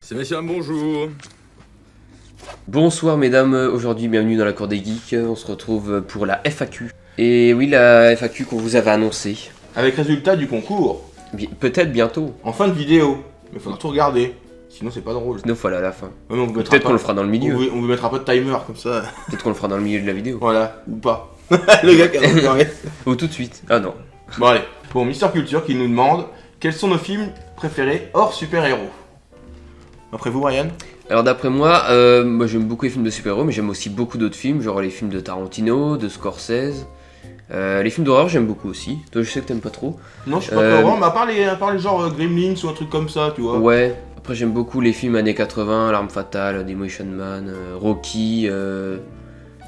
C'est messieurs, bonjour. Bonsoir mesdames, aujourd'hui bienvenue dans la cour des geeks, on se retrouve pour la FAQ. Et oui, la FAQ qu'on vous avait annoncée. Avec résultat du concours. Peut-être bientôt. En fin de vidéo. Mais faudra tout regarder. Sinon c'est pas drôle. Sinon voilà à la fin. Ouais, mais Peut-être qu'on le fera dans le milieu. On vous mettra pas de timer comme ça. Peut-être qu'on le fera dans le milieu de la vidéo. Voilà, ou pas. Le gars qui a préparé. Ou tout de suite. Ah non. Bon allez, pour Mister Culture qui nous demande quels sont nos films préférés hors super-héros. Après vous, Ryan? Alors d'après moi, moi j'aime beaucoup les films de super-héros, mais j'aime aussi beaucoup d'autres films, genre les films de Tarantino, de Scorsese. Les films d'horreur j'aime beaucoup aussi. Toi je sais que t'aimes pas trop. Non, je suis pas très horreur, mais à part les genre Gremlins ou un truc comme ça, tu vois. Ouais. Après j'aime beaucoup les films années 80, L'Arme Fatale, Demolition Man, Rocky,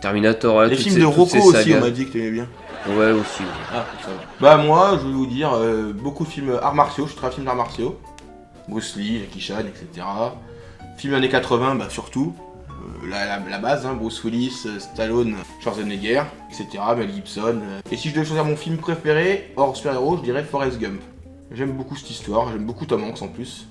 Terminator. Les films de Rocco aussi, on m'a dit que t'aimais bien. Ouais aussi. Ah, ça va. Bah moi, je vais vous dire, beaucoup de films arts martiaux, je suis très film d'arts martiaux. Bruce Lee, Jackie Chan, etc. Films années 80, bah surtout. La base, hein, Bruce Willis, Stallone, Schwarzenegger, etc. Mel Gibson. Et si je devais choisir mon film préféré, hors super-héros, je dirais Forrest Gump. J'aime beaucoup cette histoire, j'aime beaucoup Tom Hanks en plus.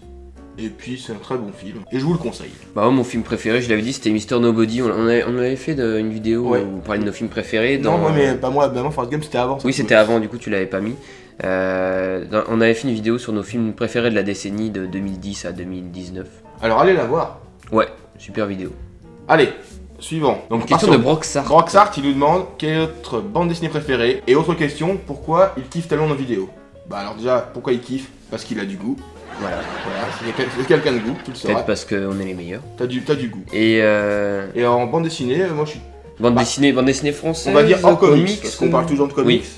Et puis c'est un très bon film, et je vous le conseille. Bah moi, mon film préféré, je l'avais dit, c'était Mr. Nobody. On avait fait une vidéo Ouais. où on parlait de nos films préférés. Non, moi, mais pas moi, Forrest Gump c'était avant. Oui, c'était avant, du coup tu l'avais pas mis. On avait fait une vidéo sur nos films préférés de la décennie de 2010 à 2019. Alors allez la voir. Ouais, super vidéo. Allez, suivant. Donc Question de Broxart. Broxart, il nous demande quelle est votre bande dessinée préférée. Et autre question, pourquoi il kiffe tellement nos vidéos? Bah alors déjà, pourquoi il kiffe? Parce qu'il a du goût. Voilà. C'est quelqu'un de goût, tu le sauras. Peut-être parce qu'on est les meilleurs. T'as du goût. Et Et en bande dessinée, moi je suis... bande dessinée française. On va dire en comics, parce qu'on parle toujours de comics. Oui.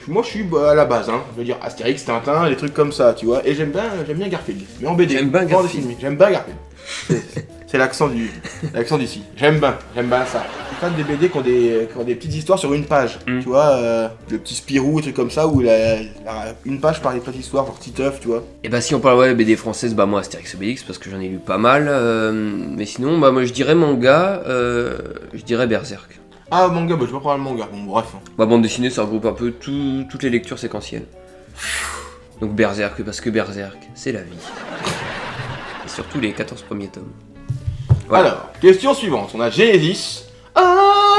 Moi je suis à la base, hein. Je veux dire Astérix, Tintin, des trues comme ça, tu vois. Et j'aime bien Garfield. Mais en BD. J'aime bien bande Garfield. dessinée. J'aime bien Garfield. C'est l'accent d'ici. J'aime bien ça. Je suis fan des BD qui ont des petites histoires sur une page. Tu vois, le petit Spirou, des trucs comme ça, où une page par des petites histoires, genre Titeuf, tu vois. Et bah si on parle BD française, bah moi Astérix Obélix parce que j'en ai lu pas mal. Mais sinon, bah moi je dirais manga, je dirais Berserk. Ah, manga, bah je vais pas parler de manga. Bon, bref. Bah bande dessinée, ça regroupe un peu toutes les lectures séquentielles. Donc Berserk, parce que Berserk, c'est la vie. Et surtout les 14 premiers tomes. Voilà. Alors, question suivante. On a Genesis. Ah,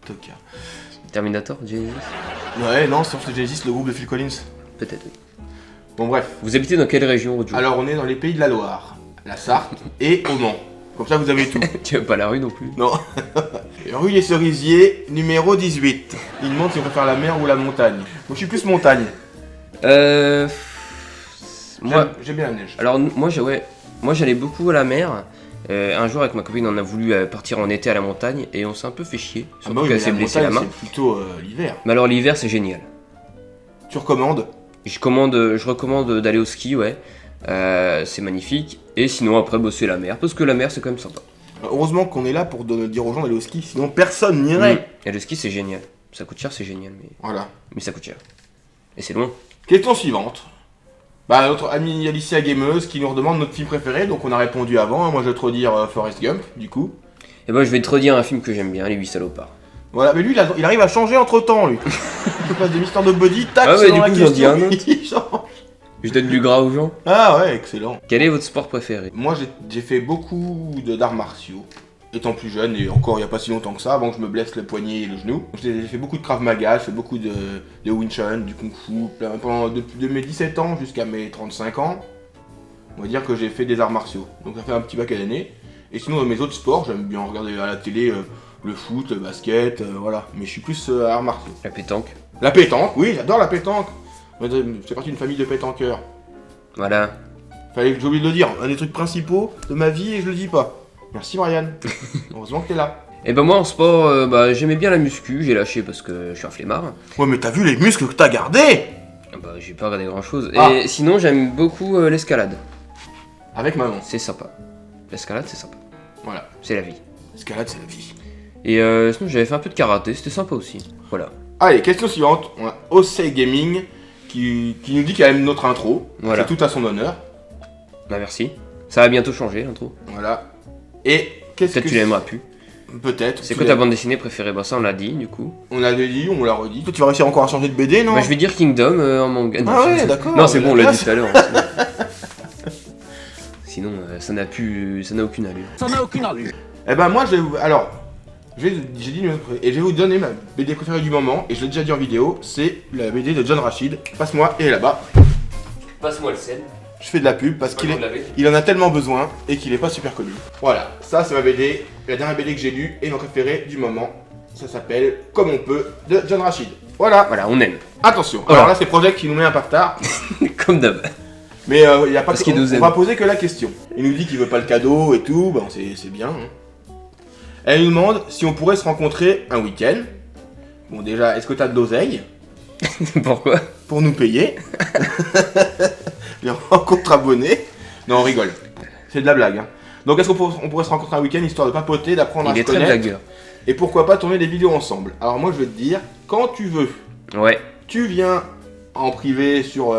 Toka. Terminator, Genesis. Ouais, non, c'est Genesis, le groupe de Phil Collins. Peut-être, oui. Bon, bref. Vous habitez dans quelle région, Rojo? Alors, on est dans les pays de la Loire, la Sarthe et au Mans. Comme ça, vous avez tout. Tu veux pas la rue non plus? Non. Rue Les Cerisiers, numéro 18. Il demande si on préfère la mer ou la montagne. Moi, je suis plus montagne. Moi, J'aime bien la neige. alors moi j'allais beaucoup à la mer. Un jour avec ma copine on a voulu partir en été à la montagne et on s'est un peu fait chier. Surtout oui, qu'elle mais s'est la blessée la montagne, main. c'est plutôt l'hiver. Mais alors l'hiver c'est génial. Tu recommandes? Je recommande d'aller au ski, ouais. C'est magnifique. Et sinon après bosser la mer, parce que la mer c'est quand même sympa. Heureusement qu'on est là pour dire aux gens d'aller au ski, sinon personne n'irait. Et le ski c'est génial. Ça coûte cher, c'est génial, Voilà. mais ça coûte cher. Et c'est loin. Question suivante. Bah, notre amie Alicia Gameuse qui nous redemande notre film préféré, donc on a répondu avant. Moi je vais te redire Forrest Gump, du coup. Et ben je vais te redire un film que j'aime bien, Les 8 salopards. Voilà, mais lui il arrive à changer entre temps, lui. Il passe de Mister Nobody, tac, Ah ouais, c'est dans du la coup, j'en dis question, un autre. il change. Je donne du gras aux gens. Ah ouais, excellent. Quel est votre sport préféré? Moi j'ai fait beaucoup d'arts martiaux, étant plus jeune, et encore il n'y a pas si longtemps que ça, avant que je me blesse le poignet et le genou. J'ai fait beaucoup de Krav Maga, j'ai fait beaucoup de Wing Chun, du Kung Fu, pendant de mes 17 ans jusqu'à mes 35 ans. On va dire que j'ai fait des arts martiaux, donc ça fait un petit paquet d'années. Et sinon dans mes autres sports, j'aime bien regarder à la télé le foot, le basket, voilà. Mais je suis plus arts martiaux. La pétanque. La pétanque, oui, j'adore la pétanque. C'est parti d'une famille de pétanqueurs. Voilà. Fallait que j'ai oublié de le dire, un des trucs principaux de ma vie et je le dis pas. Merci Brian. Heureusement que t'es là. Et ben moi en sport, j'aimais bien la muscu, j'ai lâché parce que je suis un flemmard. Ouais mais t'as vu les muscles que t'as gardés? Bah j'ai pas regardé grand chose. Ah. Et sinon j'aime beaucoup l'escalade. Avec maman. C'est sympa. L'escalade c'est sympa. Voilà. C'est la vie. Escalade c'est la vie. Et sinon j'avais fait un peu de karaté, c'était sympa aussi. Voilà. Allez, question suivante. On a Osei Gaming qui nous dit qu'elle aime notre intro. Voilà. C'est tout à son honneur. Bah merci. Ça va bientôt changer l'intro. Voilà. Et qu'est-ce Peut-être que tu l'aimeras plus. Peut-être. C'est quoi ta bande dessinée préférée? Bah ça on l'a dit du coup. On l'avait dit, on l'a redit. Toi tu vas réussir encore à changer de BD, non? Bah je vais dire Kingdom en manga. Non, Ah ouais, d'accord. Non c'est bon, on l'a dit tout à l'heure. Sinon, ça n'a aucune allure. Ça n'a aucune allure. Eh ben moi, j'ai dit et je vais vous donner ma BD préférée du moment, et je l'ai déjà dit en vidéo, c'est la BD de John Rachid. Passe-moi, et là-bas. Passe-moi le sel. Je fais de la pub parce qu'il en a tellement besoin et qu'il est pas super connu. Voilà, ça c'est ma BD, la dernière BD que j'ai lue et ma préférée du moment. Ça s'appelle Comme on peut de John Rachid. Voilà. Voilà, on aime. Attention. Voilà. Alors là c'est Project qui nous met un peu en retard. Comme d'hab. Mais il y a pas Parce qu'il nous on aime. va poser que la question. Il nous dit qu'il veut pas le cadeau et tout, bon c'est bien. Hein. Elle nous demande si on pourrait se rencontrer un week-end. Bon déjà, est-ce que t'as de l'oseille Pourquoi? pour nous payer? Les rencontres abonnés. Non, on rigole. C'est de la blague. Hein. Donc est-ce qu'on pourrait se rencontrer un week-end histoire de papoter, d'apprendre à Il se est très connaître blagueur. et pourquoi pas tourner des vidéos ensemble. Alors moi je vais te dire, quand tu veux, Ouais. tu viens en privé sur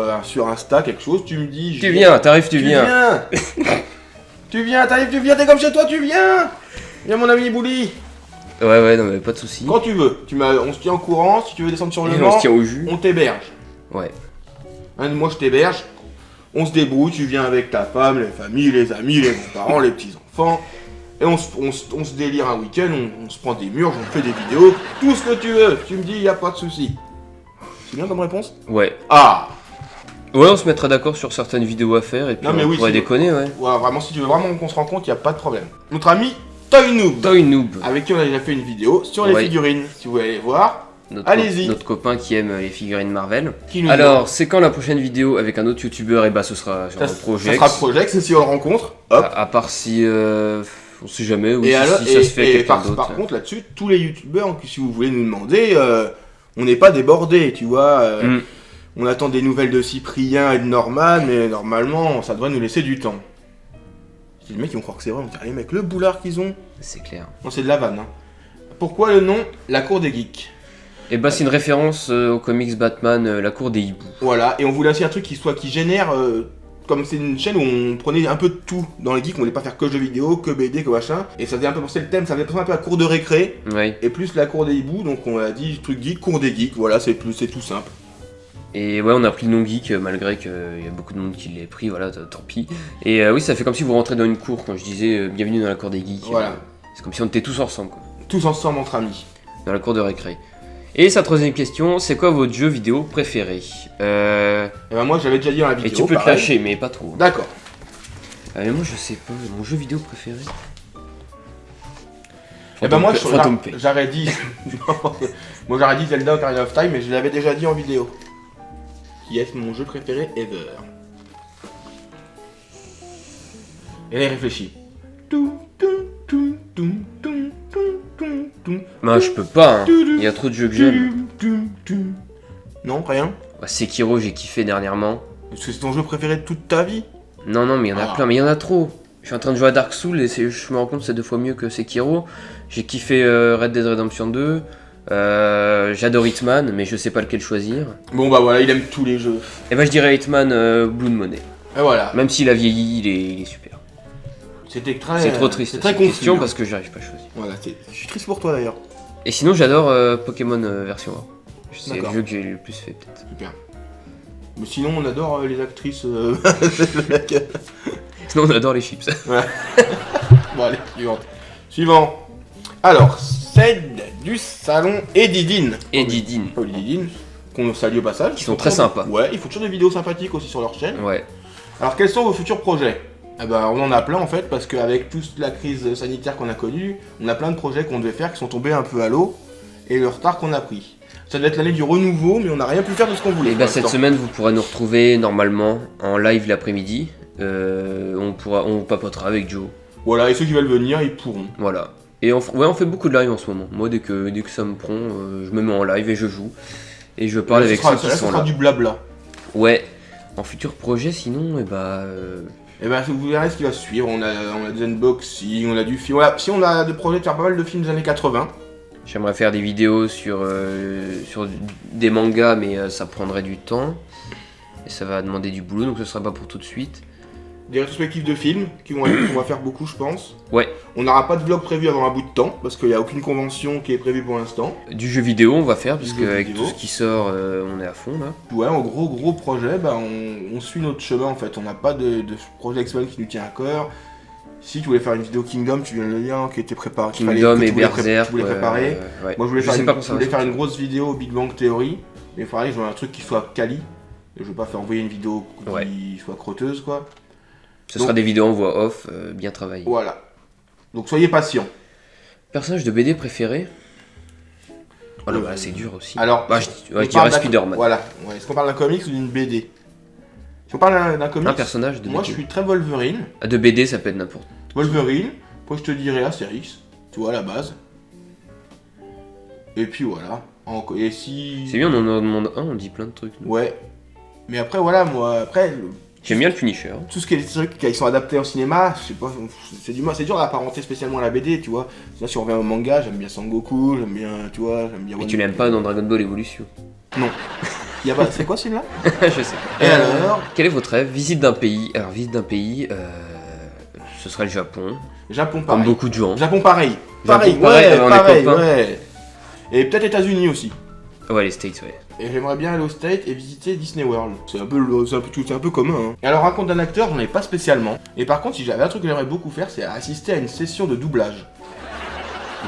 Insta, quelque chose, tu me dis... Tu viens, t'arrives, tu viens. Tu viens, t'arrives, tu viens, t'es comme chez toi, tu viens. Viens mon ami Bouli. Ouais, non, mais pas de soucis. Quand tu veux, on se tient au courant, si tu veux descendre sur le Et on Mans, se tient au jus. on t'héberge. Ouais. Hein, moi je t'héberge, on se débrouille, tu viens avec ta femme, les familles, les amis, les grands-parents, les petits-enfants, et on se délire un week-end, on se prend des murs, on fait des vidéos, tout ce que tu veux, tu me dis, y a pas de souci. C'est bien comme réponse? Ouais. Ah. Ouais, on se mettra d'accord sur certaines vidéos à faire et puis Non, mais on oui, pourrait si- déconner, ouais. Ouais, vraiment, si tu veux vraiment qu'on se rencontre, y a pas de problème. Notre ami Toy Noob, Toy Noob, avec qui on a déjà fait une vidéo sur les Ouais. figurines, si vous voulez aller voir, Allez-y. notre copain qui aime les figurines Marvel. qui nous Alors, c'est quand la prochaine vidéo avec un autre youtubeur? Et bah, ce sera sur ça, un ça Project. sera Project, c'est si on le rencontre, hop. À part si. On sait jamais, ou Et, si, alors, si ça se fait avec quelqu'un d'autre. par contre, là-dessus, tous les youtubeurs, si vous voulez nous demander, on n'est pas débordés, tu vois. Mm. On attend des nouvelles de Cyprien et de Norman, mais normalement, ça devrait nous laisser du temps. Si les mecs ils vont croire que c'est vrai, on dirait les mecs, le boulard qu'ils ont. C'est clair. Non, c'est de la vanne. Hein. Pourquoi le nom La Cour des Geeks? Et bah, c'est une référence au comics Batman, La Cour des Hiboux. Voilà, et on voulait aussi un truc qui génère. Comme c'est une chaîne où on prenait un peu de tout dans les geeks, on voulait pas faire que jeux vidéo, que BD, que machin. Et ça faisait un peu penser le thème, ça faisait penser un peu à la cour de récré. Ouais. Et plus la cour des hiboux, donc on a dit truc geek, cour des geeks, voilà, c'est tout simple. Et ouais, on a pris le nom geek malgré qu'il y a beaucoup de monde qui l'ait pris, voilà, tant pis. Et oui, ça fait comme si vous rentrez dans une cour quand je disais bienvenue dans la cour des geeks. Voilà. C'est comme si on était tous ensemble, quoi, Tous ensemble entre amis. dans la cour de récré. Et sa troisième question, c'est quoi votre jeu vidéo préféré? Et ben moi j'avais déjà dit dans la vidéo. Et tu peux te pareil. lâcher, mais pas trop. D'accord. Mais moi je sais pas, mon jeu vidéo préféré. Et ben moi Phantom Pain. j'aurais dit. Moi j'aurais dit Zelda Ocarina of Time, mais je l'avais déjà dit en vidéo. Qui est mon jeu préféré ever. Et là il réfléchit. Bah je peux pas, hein. Il y a trop de jeux que j'aime. Non, rien. Bah, Sekiro j'ai kiffé dernièrement. Est-ce que c'est ton jeu préféré de toute ta vie? Non, mais il y en a Ah. plein, mais il y en a trop. Je suis en train de jouer à Dark Souls et je me rends compte que c'est 2 fois mieux que Sekiro. J'ai kiffé Red Dead Redemption 2. J'adore Hitman, mais je sais pas lequel choisir. Bon bah voilà, il aime tous les jeux. Et bah je dirais Hitman Blood Money. Et voilà. Même s'il a vieilli, il est super. C'était très. C'est trop triste C'est très cette confus. question hein. parce que j'arrive pas à choisir. Voilà, je suis triste pour toi d'ailleurs. Et sinon j'adore Pokémon version 1. C'est le D'accord. jeu que j'ai le plus fait peut-être. Super. Mais sinon, on adore les actrices. Le mec. Sinon on adore les chips. Bon, allez, suivante. Suivant. Alors, celle du salon Edidine. Et Didine. Paul Didine, qu'on salue au passage. Qui sont très sympas. Ouais, ils font toujours des vidéos sympathiques aussi sur leur chaîne. Ouais. Alors, quels sont vos futurs projets? Eh ben, on en a plein en fait, parce qu'avec toute la crise sanitaire qu'on a connue, on a plein de projets qu'on devait faire qui sont tombés un peu à l'eau, et le retard qu'on a pris. Ça devait être l'année du renouveau, mais on n'a rien pu faire de ce qu'on voulait. Et pour bah cette l'instant. semaine vous pourrez nous retrouver normalement en live l'après-midi. On papotera avec Joe. Voilà, et ceux qui veulent venir, ils pourront. Voilà. Et on fait beaucoup de live en ce moment. Moi dès que ça me prend, je me mets en live et je joue. Et je parle Là, avec ce sera- ceux qui là, ce sont sera là. du blabla. Ouais. En futur projet sinon, et bah... Et ben vous verrez ce qui va suivre. On a des unboxings, on a du film. Si on a des projets de faire pas mal de films des années 80. J'aimerais faire des vidéos sur des mangas, mais ça prendrait du temps. Et ça va demander du boulot, donc ce sera pas pour tout de suite. des rétrospectives de films qu'on va faire beaucoup, je pense. Ouais. On n'aura pas de vlog prévu avant un bout de temps, parce qu'il n'y a aucune convention qui est prévue pour l'instant. Du jeu vidéo, on va faire, parce Du jeu qu'avec vidéo. tout ce qui sort, on est à fond là. Ouais, en gros projet, bah, on suit notre chemin en fait. On n'a pas de projet X-Men qui nous tient à cœur. Si tu voulais faire une vidéo Kingdom, tu viens de le dire, qui était préparée. Kingdom et Berserk. Tu voulais préparer. Ouais. Moi, je voulais, sais pas quand je ça va voulais faire sortir. une grosse vidéo Big Bang Theory. Mais il faudrait que je veux un truc qui soit quali. Je veux pas faire envoyer une vidéo qui soit crotteuse, quoi. Ce sera des vidéos en voix off, bien travaillées. Voilà. Donc soyez patients. Personnage de BD préféré? Oh là, bah, c'est dur aussi. Alors, bah, je on dirais parle d'un- Spider-Man. Voilà. Ouais. Est-ce qu'on parle d'un comics ou d'une BD? Si on parle d'un comics, Un personnage de moi BD. je suis très Wolverine. Ah, de BD, ça peut être n'importe. Wolverine, après je te dirais Astérix, tu vois, à la base. Et puis voilà. Et si... C'est bien, on en demande un, on dit plein de trucs. nous. Ouais. Mais après, voilà, moi, après, J'aime bien le Punisher. tout ce qui est des trucs qui sont adaptés au cinéma, je sais pas, c'est dur d'apparenter spécialement à la BD, tu vois. Sinon, si on revient au manga, j'aime bien Sangoku, j'aime bien, tu vois, j'aime bien... Mais tu l'aimes pas dans Dragon Ball Evolution. Non. Y a pas... C'est quoi celui-là? Je sais pas. Et alors? Quel est votre rêve? Visite d'un pays. Alors, visite d'un pays, ce serait le Japon. Japon, Comme pareil. beaucoup de gens. Japon, pareil. Japon, pareil, ouais, on est pareil, copains. ouais. Et peut-être États-Unis aussi. Ouais, les States, ouais. Et j'aimerais bien aller aux States et visiter Disney World. C'est un peu commun. Hein. Et alors, raconte d'un acteur, j'en ai pas spécialement. Et par contre, si j'avais un truc que j'aimerais beaucoup faire, c'est assister à une session de doublage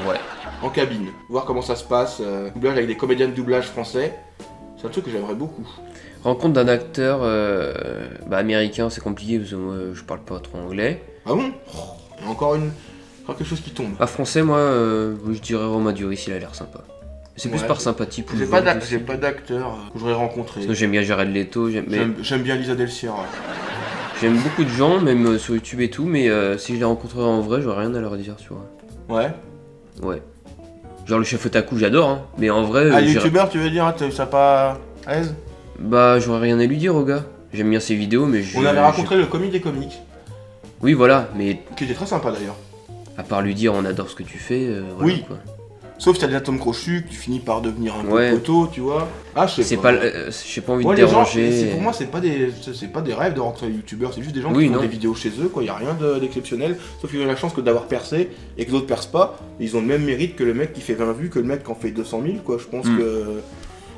Ouais. en cabine. Voir comment ça se passe. Doublage avec des comédiens de doublage français. C'est un truc que j'aimerais beaucoup. Rencontre d'un acteur américain, c'est compliqué parce que moi je parle pas trop anglais. Ah bon? Il y a encore quelque chose qui tombe. Ah, français, moi, je dirais Romain Duris, il a l'air sympa. C'est plus Ouais, par sympathie pour J'ai le pas vote aussi. d'acteur que j'aurais rencontré. Parce que j'aime bien Jared Leto, J'aime bien Lisa Del Sierra. j'aime beaucoup de gens, même sur YouTube et tout, mais si je les rencontrerais en vrai, j'aurais rien à leur dire, tu vois. Ouais. Ouais. Genre le chef otaku, j'adore, hein, mais en vrai, Ah, j'irais- youtubeur, tu veux dire, ça pas à l'aise? bah j'aurais rien à lui dire au gars. J'aime bien ses vidéos, mais On avait rencontré le comique des comiques, Oui, voilà, mais qui était très sympa d'ailleurs. à part lui dire on adore ce que tu fais, voilà, Oui. quoi. Sauf si t'as des atomes crochus, que tu finis par devenir un peu Ouais. poteau, tu vois. Ah, je sais C'est pas. pas, j'ai pas envie Moi, de les gens, déranger. pour moi, c'est pas des rêves de rentrer youtubeur, c'est juste des gens Oui, qui font non. des vidéos chez eux, quoi. Y a rien d'exceptionnel, sauf qu'ils ont la chance que d'avoir percé et que d'autres percent pas. Ils ont le même mérite que le mec qui fait 20 vues, que le mec qui en fait 200 000, quoi. Je pense que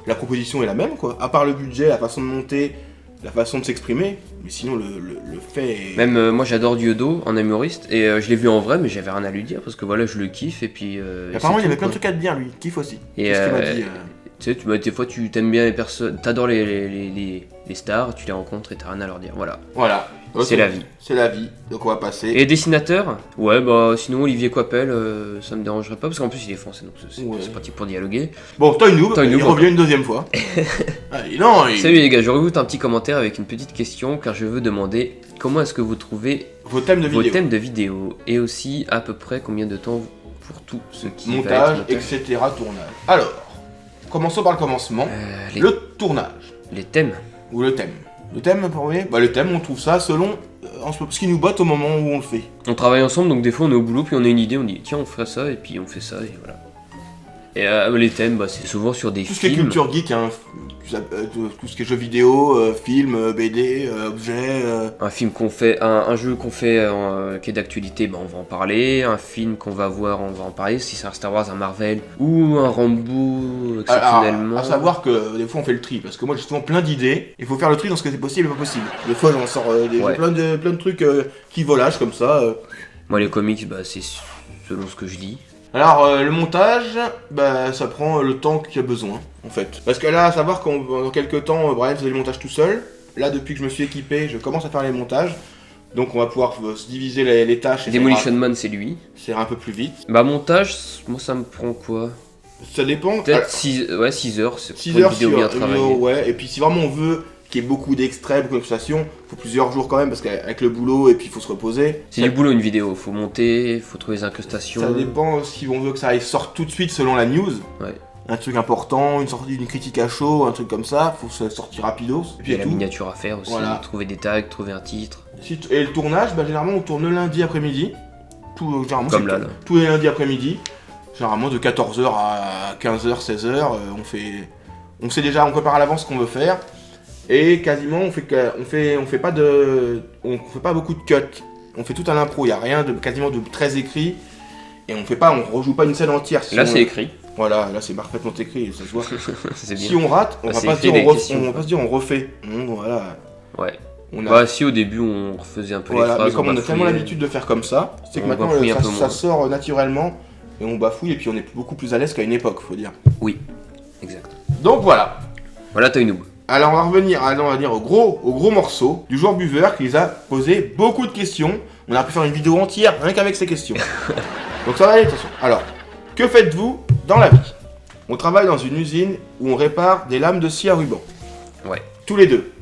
la proposition est la même, quoi. À part le budget, la façon de monter, la façon de s'exprimer, mais sinon le fait est... Même moi j'adore Diodo en humoriste et je l'ai vu en vrai mais j'avais rien à lui dire parce que voilà je le kiffe et puis Et apparemment, il y avait plein de trucs à te dire, lui. Kiffe aussi. Et, C'est ce qu'il m'a dit. tu sais des fois tu t'aimes bien les personnes, t'adores les stars, tu les rencontres et t'as rien à leur dire, voilà. Voilà. C'est la vie. C'est la vie. Donc on va passer. Et dessinateur? Ouais bah sinon Olivier Coipel ça me dérangerait pas parce qu'en plus il est français donc c'est Ouais. c'est pratique pour dialoguer. Bon, Toy Noob, Toy Noob, il revient une deuxième fois. Non, Salut les gars, je rajoute un petit commentaire avec une petite question car je veux demander comment est-ce que vous trouvez vos thèmes de vos vidéo. thèmes de vidéo et aussi à peu près combien de temps pour tout ce qui va être Montage, montage. etc. Tournage. Alors, commençons par le commencement. Les, Le tournage. les thèmes. Ou le thème. Le thème, pour vous Bah, le thème, on trouve ça selon ce qui nous botte au moment où on le fait. On travaille ensemble, donc des fois on est au boulot, puis on a une idée, on dit tiens on ferait ça, et puis on fait ça, et voilà. Et les thèmes, bah, c'est souvent sur des Tout ce qui est films. culture geek, hein, tout ce qui est jeux vidéo, films, BD, objets. Un film qu'on fait, un jeu qu'on fait qui est d'actualité, bah, on va en parler. Un film qu'on va voir, on va en parler. Si c'est un Star Wars, un Marvel, ou un Rambo, exceptionnellement. À savoir que des fois on fait le tri, parce que moi j'ai souvent plein d'idées, il faut faire le tri dans ce que c'est possible et pas possible. Des fois j'en sors Ouais. plein de trucs qui volagent comme ça. Moi les comics, bah, c'est selon ce que je lis. Alors le montage, bah ça prend le temps qu'il y a besoin en fait. Parce que là, à savoir qu'en dans quelques temps, Brian faisait le montage tout seul. Là depuis que je me suis équipé, je commence à faire les montages. Donc on va pouvoir se diviser les tâches et Demolition Man, c'est lui. ça ira un peu plus vite. Bah montage, moi ça me prend quoi? Ça dépend. Peut-être 6 heures, c'est 6 pour une heures vidéo bien travaillée. ouais. Et puis si vraiment on veut qu'il y ait beaucoup d'extraits, beaucoup d'expressions, faut plusieurs jours quand même parce qu'avec le boulot et puis il faut se reposer. C'est du boulot une vidéo, faut monter, faut trouver les incrustations. Ça dépend si on veut que ça sorte tout de suite selon la news. Ouais. Un truc important, une sortie d'une critique à chaud, un truc comme ça, faut se sortir rapidos. Et Il puis y a la tout. miniature à faire aussi, Voilà. trouver des tags, trouver un titre. Et le tournage, bah, généralement on tourne le lundi après-midi. Généralement, Comme c'est là, là. tous les lundis après-midi. Généralement de 14h à 15h, 16h, on sait déjà, on prépare à l'avance ce qu'on veut faire. Et quasiment, on fait pas beaucoup de cuts. On fait tout à l'impro, il y a rien de quasiment de très écrit. Et on rejoue pas une scène entière. Là, c'est écrit. Voilà, là c'est parfaitement écrit, ça se voit. C'est bien. Si on rate, on va pas se dire on refait. Voilà. Ouais. Bah si au début on refaisait un peu les phrases. Mais comme on a tellement l'habitude de faire comme ça, c'est que maintenant ça sort naturellement et on bafouille et puis on est beaucoup plus à l'aise qu'à une époque, faut dire. Oui, exact. Donc voilà. Voilà Toy Noob. Alors on va revenir au gros morceau du joueur buveur qui nous a posé beaucoup de questions. On a pu faire une vidéo entière rien qu'avec ces questions. Donc ça va aller, attention. Alors, que faites-vous dans la vie? On travaille dans une usine où on répare des lames de scie à ruban. Ouais. Tous les deux.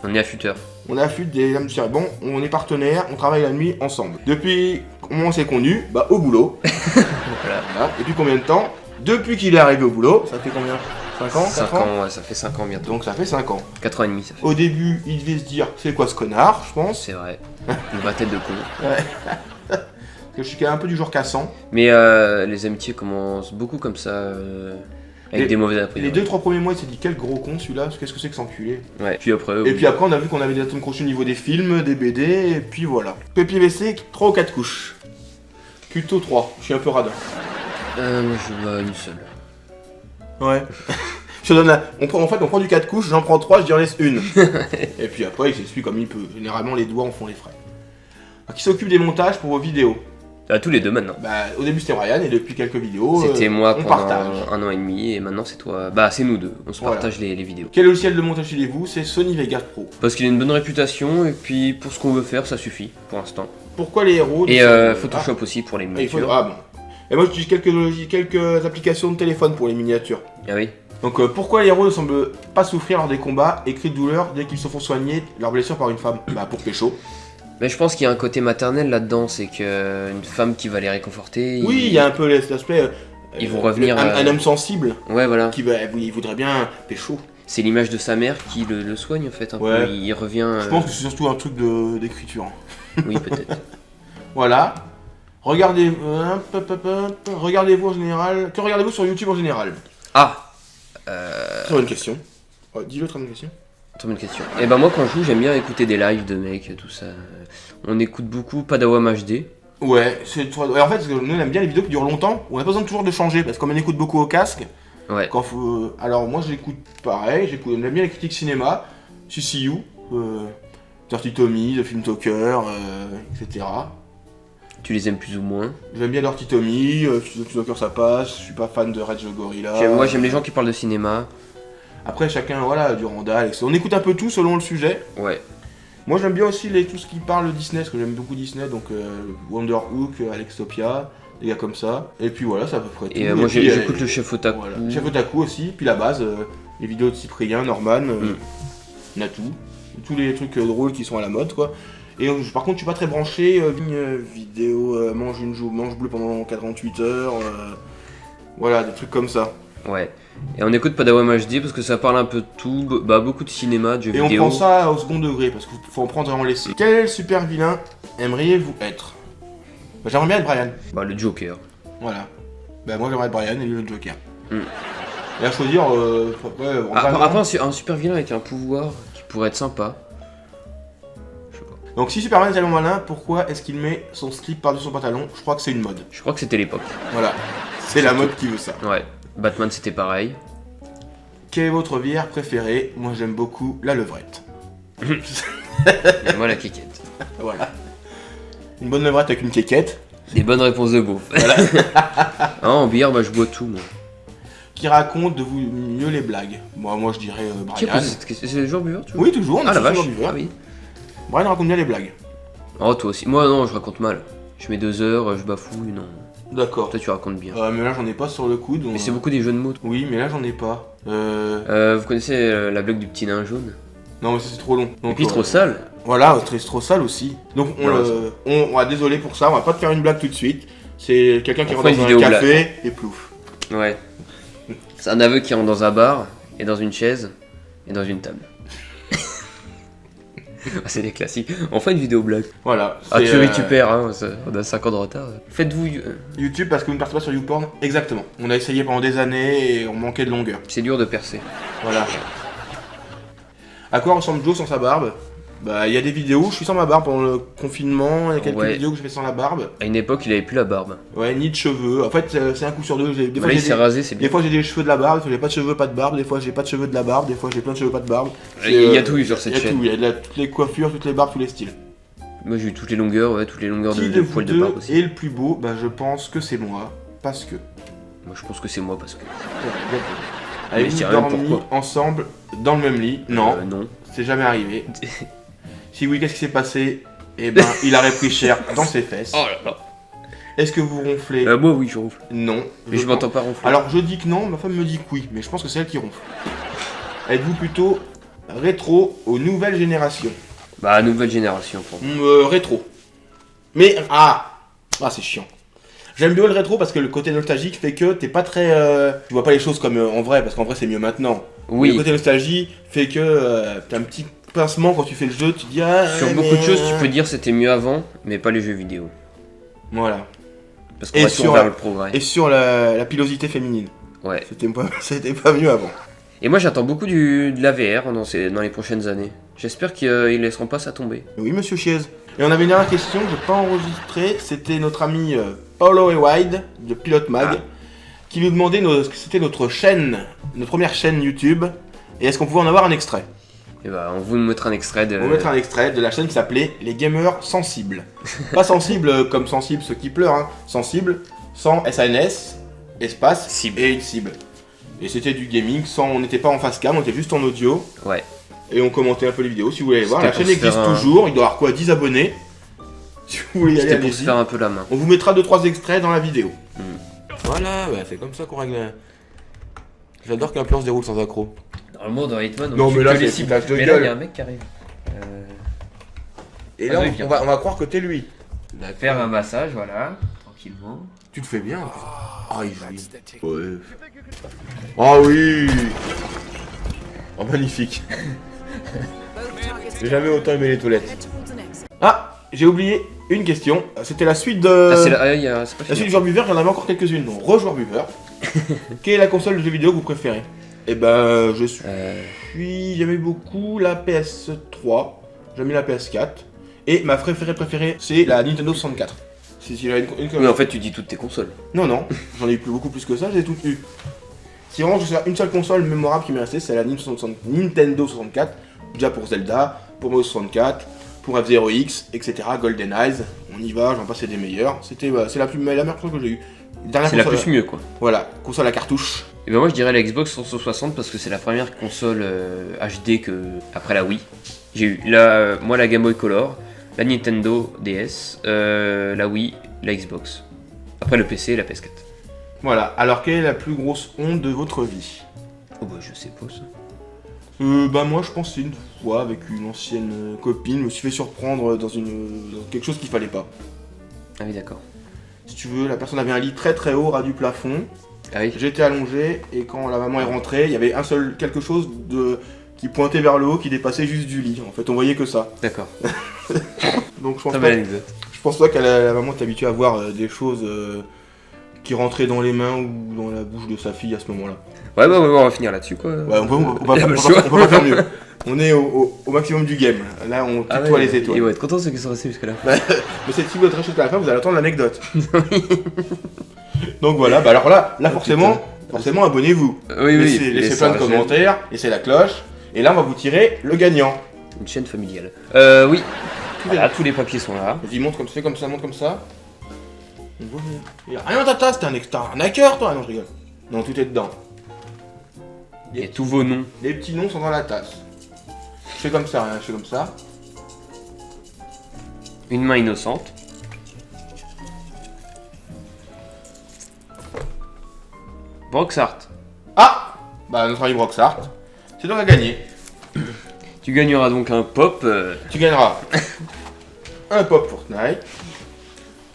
On est affûteurs. On affûte des lames de scie à ruban, on est partenaires, on travaille la nuit ensemble. Depuis comment on s'est connus? Bah au boulot. Voilà. Depuis combien de temps? Depuis qu'il est arrivé au boulot, ça fait combien? 5 ans? 5 ans, ouais, ça fait 5 ans bientôt. Donc ça fait 5 ans. 4 ans et demi ça fait. Au début, il devait se dire, c'est quoi ce connard, je pense. C'est vrai. Une vraie tête de con. Ouais. Parce que je suis quand même un peu du genre cassant. Mais les amitiés commencent beaucoup comme ça, avec des mauvais après. Les 2-3 premiers mois, il s'est dit, quel gros con celui-là, qu'est-ce que c'est que cet enculé. Ouais, puis après... Et puis après, on a vu qu'on avait des atomes crochus au niveau des films, des BD, et puis voilà. PPVC, 3 ou 4 couches. Plutôt 3, je suis un peu radin. Moi je vois une seule. Ouais. Je te donne on prend du 4 couches, j'en prends 3, je dis en laisse une. Et puis après, il s'essuie comme il peut. Généralement, les doigts en font les frais. Alors, qui s'occupe des montages pour vos vidéos? Tous les deux maintenant. Bah, au début, c'était Ryan, et depuis quelques vidéos, c'était moi on pendant partage. 1 an et demi, et maintenant c'est toi. Bah, c'est nous deux. On se partage les vidéos. Quel logiciel de montage utilisez-vous? C'est Sony Vegas Pro. Parce qu'il a une bonne réputation, et puis pour ce qu'on veut faire, ça suffit pour l'instant. Pourquoi les héros? Et Photoshop aussi pour les miniatures. Ah bon. Et moi, j'utilise quelques applications de téléphone pour les miniatures. Ah oui. Donc pourquoi les héros ne semblent pas souffrir lors des combats et crient de douleur dès qu'ils se font soigner leurs blessures par une femme? Bah pour pécho. Mais je pense qu'il y a un côté maternel là-dedans, c'est qu'une femme qui va les réconforter... Oui, il y a un peu l'aspect... ils vont revenir... Un homme sensible. Ouais, voilà. Il voudrait bien pécho. C'est l'image de sa mère qui le soigne en fait, un ouais. peu. Il revient... Je pense que c'est surtout un truc d'écriture. Oui, peut-être. Voilà. Regardez-vous en général... Que regardez-vous sur YouTube en général? Très bonne question. Dis-le, très bonne question. Très bonne question. Et ben moi quand je joue, j'aime bien écouter des lives de mecs, tout ça. On écoute beaucoup Padawam HD. Ouais, en fait, nous on aime bien les vidéos qui durent longtemps, on n'a pas besoin toujours de changer, parce qu'on écoute beaucoup au casque. Ouais. Alors moi j'écoute pareil, j'aime bien les critiques cinéma, CCU, Dirty Tommy, The Film Talker, etc. Tu les aimes plus ou moins? J'aime bien Dirty Tommy, The Film Talker ça passe, je suis pas fan de Rage the Gorilla. Moi j'aime les gens qui parlent de cinéma. Après chacun, voilà, du Randall, etc. On écoute un peu tout selon le sujet. Ouais. Moi j'aime bien aussi tout ce qui parle de Disney, parce que j'aime beaucoup Disney, donc Wonderhook, Alextopia, des gars comme ça. Et puis voilà, c'est à peu près tout. Et moi j'écoute le Chef Otaku. Voilà. Chef Otaku aussi, puis la base, les vidéos de Cyprien, Norman, Natou, tous les trucs drôles qui sont à la mode quoi. Et par contre, je suis pas très branché, vidéo mange bleu pendant 48 heures, voilà, des trucs comme ça. Ouais. Et on écoute Padawam HD parce que ça parle un peu de tout, beaucoup de cinéma, de jeux vidéo. Et on prend ça au second degré parce qu'il faut en prendre et en laisser. Quel super vilain aimeriez-vous être? Bah, j'aimerais bien être Brian. Bah le Joker. Voilà. Bah moi j'aimerais être Brian et lui le Joker. Et à choisir, après un super vilain avec un pouvoir qui pourrait être sympa. Je sais pas. Donc si Superman est tellement malin, pourquoi est-ce qu'il met son slip par-dessus son pantalon? Je crois que c'est une mode. Je crois que c'était l'époque. Voilà. C'est la mode qui veut ça. Ouais. Batman c'était pareil. Quelle est votre bière préférée? Moi j'aime beaucoup la levrette. Et moi la quéquette. Voilà. Une bonne levrette avec une quéquette. Des bonnes réponses de beauf. Voilà. En bière, bah je bois tout moi. Qui raconte de vous mieux les blagues? Moi je dirais Brian. C'est le joueur buveur tu vois? Oui toujours, on la vache. Buveur. Ah oui. Brian raconte bien les blagues. Oh toi aussi. Moi non, je raconte mal. Je mets 2 heures, je bafouille, non. D'accord. Toi tu racontes bien. Mais là j'en ai pas sur le coude. Mais c'est beaucoup des jeux de mots. Oui, mais là j'en ai pas. Vous connaissez la blague du petit nain jaune? Non mais ça c'est trop long. Donc, et puis trop sale. Voilà, trop sale aussi. Donc désolé pour ça, on va pas te faire une blague tout de suite. C'est quelqu'un qui rentre dans un café et plouf. Ouais. C'est un aveu qui rentre dans un bar, et dans une chaise, et dans une table. C'est des classiques. On fait une vidéo blague. Voilà. Tu ris, tu perds, hein. On a 5 ans de retard. Faites-vous... YouTube parce que vous ne partez pas sur YouPorn? Exactement. On a essayé pendant des années et on manquait de longueur. C'est dur de percer. Voilà. À quoi ressemble Joe sans sa barbe? Bah, il y a des vidéos, je suis sans ma barbe pendant le confinement, il y a quelques vidéos que je fais sans la barbe. À une époque, il avait plus la barbe. Ouais, ni de cheveux. En fait, c'est un coup sur deux. Des fois, Là, il s'est rasé, c'est bien. des fois, j'ai des cheveux de la barbe, des fois, j'ai pas de cheveux, pas de barbe, des fois, j'ai pas de cheveux de la barbe, des fois, j'ai plein de cheveux, pas de barbe. Il y a tout eu sur cette chaîne. Il y a tout, il y a toutes les coiffures, toutes les barbes, tous les styles. Moi, j'ai eu toutes les longueurs, ouais, toutes les longueurs Qui de poils de barbe aussi. et le plus beau, bah, je pense que c'est moi, parce que. Moi, je pense que c'est moi parce que. Avez-vous dormi ensemble dans le même lit? Non. Non. C'est jamais arrivé. Si oui, qu'est-ce qui s'est passé? Eh ben, il aurait pris cher dans ses fesses. Oh là là. Est-ce que vous ronflez? Moi, oui, je ronfle. Non. Mais je m'entends pas ronfler. Alors, je dis que non, ma femme me dit que oui, mais je pense que c'est elle qui ronfle. Êtes-vous plutôt rétro aux nouvelles générations? Bah, nouvelle génération, pour moi. Rétro. Mais, c'est chiant. J'aime bien le rétro parce que le côté nostalgique fait que t'es pas très... tu vois pas les choses comme en vrai, parce qu'en vrai c'est mieux maintenant. Oui. Le côté nostalgie fait que t'as un petit pincement quand tu fais le jeu, tu dis Sur beaucoup de choses, tu peux dire c'était mieux avant, mais pas les jeux vidéo. Voilà. Parce qu'on va toujours vers le progrès. Et sur la pilosité féminine. Ouais. C'était pas mieux avant. Et moi j'attends beaucoup de la VR dans les prochaines années. J'espère qu'ils laisseront pas ça tomber. Oui, monsieur Chiez. Et on avait une dernière question que j'ai pas enregistrée, c'était notre ami Paulo et Wide de Pilote Mag qui nous demandait ce que c'était notre première chaîne YouTube et est-ce qu'on pouvait en avoir un extrait. Et bah on vous mettra un extrait de... On va mettre un extrait de la chaîne qui s'appelait Les Gamers Sensibles. Pas sensible comme sensible ceux qui pleurent, hein. Sensible, sans SANS, espace, cible. Et une cible. Et c'était du gaming, on n'était pas en face cam, on était juste en audio. Ouais. Et on commentait un peu les vidéos, si vous voulez aller voir. La chaîne existe toujours, il doit y avoir 10 abonnés. Si vous voulez y aller, c'était pour se faire un peu la main. On vous mettra 2-3 extraits dans la vidéo. Voilà, c'est comme ça qu'on règle. J'adore qu'un plan se déroule sans accroc. Normalement dans Hitman, non, mais là, les c'est foutage de mais gueule. là, il y a un mec qui arrive. Et là, on va croire que t'es lui. Faire un massage, voilà, tranquillement. Tu te fais bien. Il joue. Ouais. Oh oui. Oh, magnifique. J'ai jamais autant aimé les toilettes. J'ai oublié une question. C'était la suite de... c'est la suite du joueur buveur, j'en avais encore quelques-unes. Donc, rejoueur buveur. Quelle est la console de jeux vidéo que vous préférez? Eh ben, je suis... J'aimais beaucoup la PS3. J'aimais la PS4. Et ma préférée, c'est la Nintendo 64. Oui, en fait, tu dis toutes tes consoles. Non, j'en ai eu beaucoup plus que ça, j'ai toutes eu. Si vraiment je sais une seule console mémorable qui m'est restée, c'est la Nintendo 64. Déjà pour Zelda, pour Mario 64, pour F-Zero X, etc. Golden Eyes. On y va, j'en passais des meilleurs. C'est la meilleure console que j'ai eue. C'est la plus mieux, quoi. Voilà, console à cartouche. Et ben moi je dirais la Xbox 360 parce que c'est la première console HD après la Wii. J'ai eu moi la Game Boy Color, la Nintendo DS, la Wii, la Xbox. Après le PC et la PS4. Voilà, alors quelle est la plus grosse honte de votre vie? Oh bah je sais pas ça. Moi je pense que c'est une fois avec une ancienne copine, je me suis fait surprendre dans quelque chose qu'il fallait pas. Ah oui d'accord. Si tu veux, la personne avait un lit très très haut, ras du plafond. Ah oui. J'étais allongé et quand la maman est rentrée, il y avait quelque chose qui pointait vers le haut, qui dépassait juste du lit. En fait, on voyait que ça. D'accord. Donc je pense pas que la maman est habituée à voir des choses qui rentraient dans les mains ou dans la bouche de sa fille à ce moment-là. Ouais, on va finir là-dessus quoi. Ouais, on peut pas faire mieux. On est au maximum du game. Là, on tutoie les étoiles. Ils vont être contents ceux qui sont restés jusque là. Mais si vous êtes restés jusqu'à la fin, vous allez entendre l'anecdote. Donc voilà, alors là forcément, abonnez-vous. Oui, laissez plein de commentaires, laissez la cloche. Et là, on va vous tirer le gagnant. Une chaîne familiale. Oui. Voilà, tous les papiers sont là. Vas-y, monte comme ça. Rien dans ta tasse, t'es un hacker toi. Non, je rigole. Non, tout est dedans. Et tous vos noms. Les petits noms sont dans la tasse. Je fais comme ça, je fais comme ça. Une main innocente. Broxart. Notre ami Broxart. C'est donc à gagner. Tu gagneras donc un pop. Tu gagneras un pop Fortnite.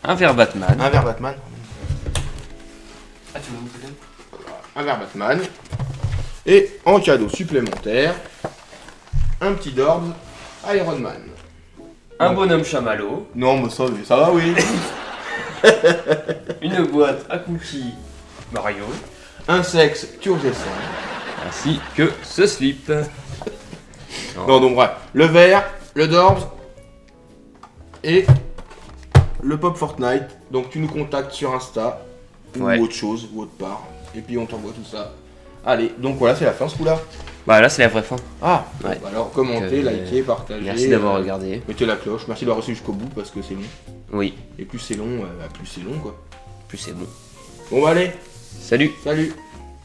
Un verre Batman. Un verre Batman. Un verre Batman. Et en cadeau supplémentaire, un petit Dorbs Iron Man. Un bonhomme chamallow. Non, mais ça va, oui. Une boîte à cookies Mario. Un sexe turgescent. Ainsi que ce slip. Non, donc bref, le vert, le Dorbs et le Pop Fortnite. Donc tu nous contactes sur Insta ou autre chose, ou autre part. Et puis on t'envoie tout ça. Allez, donc voilà, c'est la fin ce coup-là. Bah là c'est la vraie fin. Ah, Ouais. bah alors commentez, likez, partagez. Merci d'avoir regardé. Mettez la cloche, merci d'avoir reçu jusqu'au bout parce que c'est long. Oui, Et plus c'est long, plus c'est long quoi. plus c'est bon. Bon bah allez, Salut. salut.